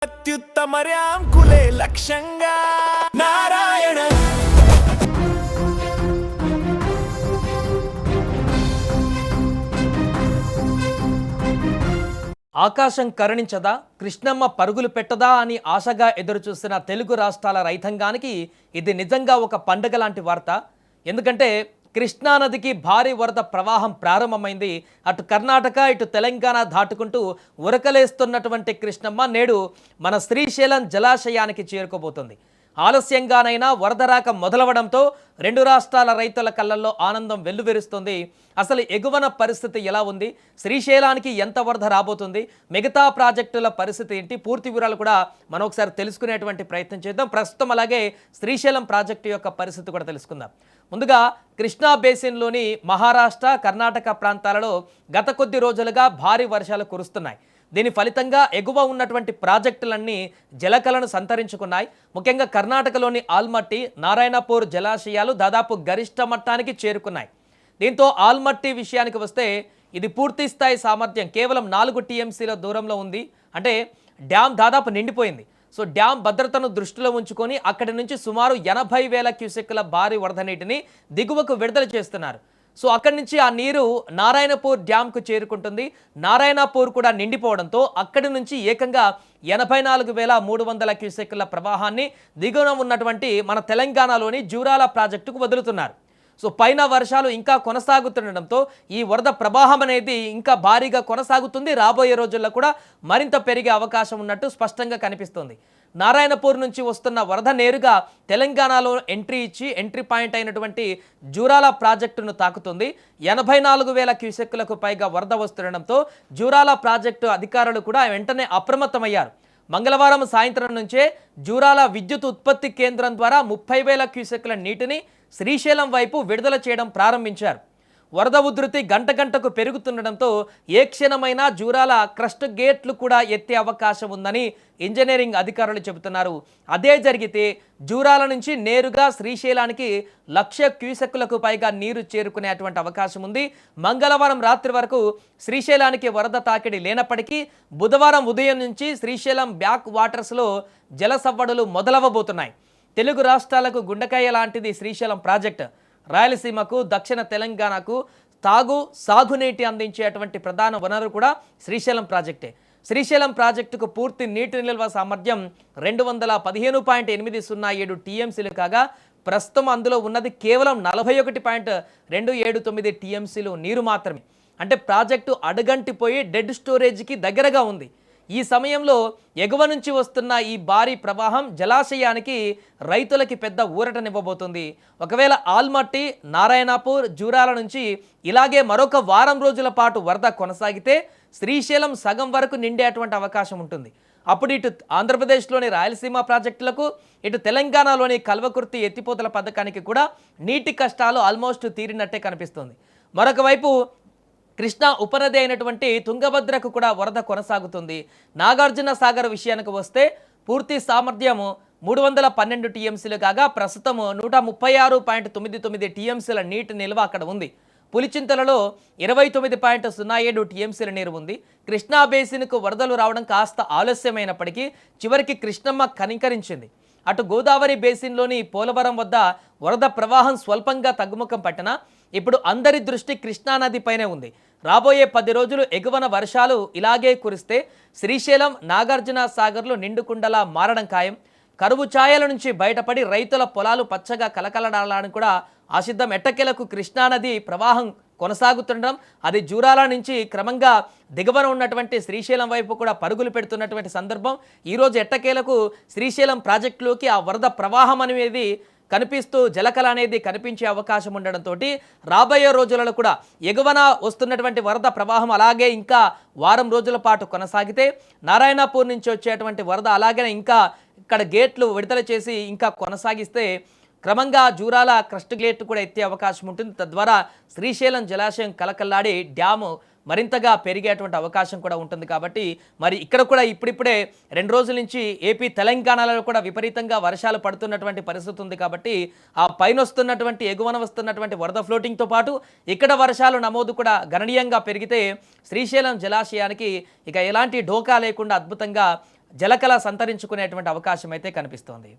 అత్యుత్తమర్యాంకులే లక్ష్యంగా నారాయణ ఆకాశం కరుణించదా, కృష్ణమ్మ పరుగులు పెట్టదా అని ఆశగా ఎదురుచూసిన తెలుగు రాష్ట్రాల రైతాంగానికి ఇది నిజంగా ఒక పండుగ లాంటి వార్త. ఎందుకంటే కృష్ణానదికి భారీ వరద ప్రవాహం ప్రారంభమైంది. అటు కర్ణాటక ఇటు తెలంగాణ దాటుకుంటూ ఉరకలేస్తున్నటువంటి కృష్ణమ్మ నేడు మన శ్రీశైలం జలాశయానికి చేరుకోబోతుంది. ఆలస్యంగానైనా వరద రాక మొదలవడంతో రెండు రాష్ట్రాల రైతుల కళ్ళల్లో ఆనందం వెల్లువిరుస్తుంది. అసలు ఎగువన పరిస్థితి ఎలా ఉంది, శ్రీశైలానికి ఎంత వరద రాబోతుంది, మిగతా ప్రాజెక్టుల పరిస్థితి ఏంటి, పూర్తి వివరాలు కూడా మనం ఒకసారి తెలుసుకునేటువంటి ప్రయత్నం చేద్దాం. ప్రస్తుతం అలాగే శ్రీశైలం ప్రాజెక్టు యొక్క పరిస్థితి కూడా తెలుసుకుందాం. ముందుగా కృష్ణా బేసిన్లోని మహారాష్ట్ర, కర్ణాటక ప్రాంతాలలో గత కొద్ది రోజులుగా భారీ వర్షాలు కురుస్తున్నాయి. దీని ఫలితంగా ఎగువ ఉన్నటువంటి ప్రాజెక్టులన్నీ జలకలను సంతరించుకున్నాయి. ముఖ్యంగా కర్ణాటకలోని ఆల్మట్టి, నారాయణపూర్ జలాశయాలు దాదాపు గరిష్ట మట్టానికి చేరుకున్నాయి. దీంతో ఆల్మట్టి విషయానికి వస్తే ఇది పూర్తి స్థాయి సామర్థ్యం కేవలం 4 టీఎంసీల దూరంలో ఉంది. అంటే డ్యామ్ దాదాపు నిండిపోయింది. సో డ్యామ్ భద్రతను దృష్టిలో ఉంచుకొని అక్కడి నుంచి సుమారు 80,000 క్యూసెక్కుల భారీ వరద నీటిని దిగువకు విడుదల చేస్తున్నారు. సో అక్కడి నుంచి ఆ నీరు నారాయణపూర్ డ్యామ్కు చేరుకుంటుంది. నారాయణపూర్ కూడా నిండిపోవడంతో అక్కడి నుంచి ఏకంగా 84,300 క్యూసెక్కుల ప్రవాహాన్ని దిగువన ఉన్నటువంటి మన తెలంగాణలోని జూరాల ప్రాజెక్టుకు వదులుతున్నారు. సో పైన వర్షాలు ఇంకా కొనసాగుతుండడంతో ఈ వరద ప్రవాహం అనేది ఇంకా భారీగా కొనసాగుతుంది. రాబోయే రోజుల్లో కూడా మరింత పెరిగే అవకాశం ఉన్నట్టు స్పష్టంగా కనిపిస్తుంది. నారాయణపూర్ నుంచి వస్తున్న వరద నేరుగా తెలంగాణలో ఎంట్రీ పాయింట్ అయినటువంటి జూరాల ప్రాజెక్టును తాకుతుంది. 84,000 క్యూసెక్కులకు పైగా వరద వస్తుండడంతో జూరాల ప్రాజెక్టు అధికారులు కూడా వెంటనే అప్రమత్తమయ్యారు. మంగళవారం సాయంత్రం నుంచే జూరాల విద్యుత్ ఉత్పత్తి కేంద్రం ద్వారా 30,000 క్యూసెక్కుల నీటిని శ్రీశైలం వైపు విడుదల చేయడం ప్రారంభించారు. వరద ఉధృతి గంటకు పెరుగుతుండడంతో ఏ క్షణమైనా జూరాల క్రస్ట్ గేట్లు కూడా ఎత్తే అవకాశం ఉందని ఇంజనీరింగ్ అధికారులు చెబుతున్నారు. అదే జరిగితే జూరాల నుంచి నేరుగా శ్రీశైలానికి 1,00,000 క్యూసెక్కులకు పైగా నీరు చేరుకునేటువంటి అవకాశం ఉంది. మంగళవారం రాత్రి వరకు శ్రీశైలానికి వరద తాకిడి లేనప్పటికీ బుధవారం ఉదయం నుంచి శ్రీశైలం బ్యాక్ వాటర్స్లో జల సవ్వడులు మొదలవ్వబోతున్నాయి. తెలుగు రాష్ట్రాలకు గుండెకాయ లాంటిది శ్రీశైలం ప్రాజెక్టు. రాయలసీమకు, దక్షిణ తెలంగాణకు సాగునీటి అందించేటువంటి ప్రధాన వనరు కూడా శ్రీశైలం ప్రాజెక్టే. శ్రీశైలం ప్రాజెక్టుకు పూర్తి నీటి నిల్వ సామర్థ్యం 215.807 టీఎంసీలు కాగా ప్రస్తుతం అందులో ఉన్నది కేవలం 41.279 టీఎంసీలు నీరు మాత్రమే. అంటే ప్రాజెక్టు అడుగంటిపోయి డెడ్ స్టోరేజ్కి దగ్గరగా ఉంది. ఈ సమయంలో ఎగువ నుంచి వస్తున్న ఈ భారీ ప్రవాహం జలాశయానికి రైతులకి పెద్ద ఊరటనివ్వబోతుంది. ఒకవేళ ఆల్మట్టి, నారాయణపూర్, జూరాల నుంచి ఇలాగే మరొక వారం రోజుల పాటు వరద కొనసాగితే శ్రీశైలం సగం వరకు నిండేటువంటి అవకాశం ఉంటుంది. అప్పుడు ఇటు ఆంధ్రప్రదేశ్లోని రాయలసీమ ప్రాజెక్టులకు, ఇటు తెలంగాణలోని కల్వకుర్తి ఎత్తిపోతల పథకానికి కూడా నీటి కష్టాలు ఆల్మోస్ట్ తీరినట్టే కనిపిస్తుంది. మరొక వైపు కృష్ణా ఉపనది అయినటువంటి తుంగభద్రకు కూడా వరద కొనసాగుతుంది. నాగార్జున సాగర్ విషయానికి వస్తే పూర్తి సామర్థ్యము 312 టీఎంసీలు కాగా ప్రస్తుతం 136.99 టీఎంసీల నీటి నిల్వ అక్కడ ఉంది. పులిచింతలలో 29.07 టీఎంసీల నీరు ఉంది. కృష్ణా బేసిన్కు వరదలు రావడం కాస్త ఆలస్యమైనప్పటికీ చివరికి కృష్ణమ్మ కనికరించింది. అటు గోదావరి బేసిన్లోని పోలవరం వద్ద వరద ప్రవాహం స్వల్పంగా తగ్గుముఖం పట్టినా ఇప్పుడు అందరి దృష్టి కృష్ణానదిపైనే ఉంది. రాబోయే 10 రోజులు ఎగువన వర్షాలు ఇలాగే కురిస్తే శ్రీశైలం, నాగార్జున సాగర్లు నిండుకుండలా మారడం ఖాయం. కరువు ఛాయల నుంచి బయటపడి రైతుల పొలాలు పచ్చగా కలకలడాలని కూడా ఆశిద్దాం. ఎట్టకేలకు కృష్ణానది ప్రవాహం కొనసాగుతుండడం, అది జూరాల నుంచి క్రమంగా దిగువన ఉన్నటువంటి శ్రీశైలం వైపు కూడా పరుగులు పెడుతున్నటువంటి సందర్భం. ఈరోజు ఎట్టకేలకు శ్రీశైలం ప్రాజెక్టులోకి ఆ వరద ప్రవాహం అనేది కనిపిస్తూ జలకళ అనేది కనిపించే అవకాశం ఉండడంతో రాబోయే రోజులలో కూడా ఎగువన వస్తున్నటువంటి వరద ప్రవాహం అలాగే ఇంకా వారం రోజుల పాటు కొనసాగితే నారాయణపూర్ నుంచి వచ్చేటువంటి వరద అలాగే ఇంకా ఇక్కడ గేట్లు విడుదల చేసి ఇంకా కొనసాగిస్తే క్రమంగా జూరాల క్రస్ట్ గేట్ కూడా ఎత్తే అవకాశం ఉంటుంది. తద్వారా శ్రీశైలం జలాశయం కలకల్లాడి డ్యాము మరింతగా పెరిగేటువంటి అవకాశం కూడా ఉంటుంది. కాబట్టి మరి ఇక్కడ కూడా ఇప్పుడిప్పుడే 2 రోజుల నుంచి ఏపీ, తెలంగాణలో కూడా విపరీతంగా వర్షాలు పడుతున్నటువంటి పరిస్థితి ఉంది. కాబట్టి ఆ పైన వస్తున్నటువంటి ఎగువన వస్తున్నటువంటి వరద ఫ్లోటింగ్తో పాటు ఇక్కడ వర్షాలు నమోదు కూడా గణనీయంగా పెరిగితే శ్రీశైలం జలాశయానికి ఇక ఎలాంటి ఢోకా లేకుండా అద్భుతంగా జలకళ సంతరించుకునేటువంటి అవకాశం అయితే కనిపిస్తోంది.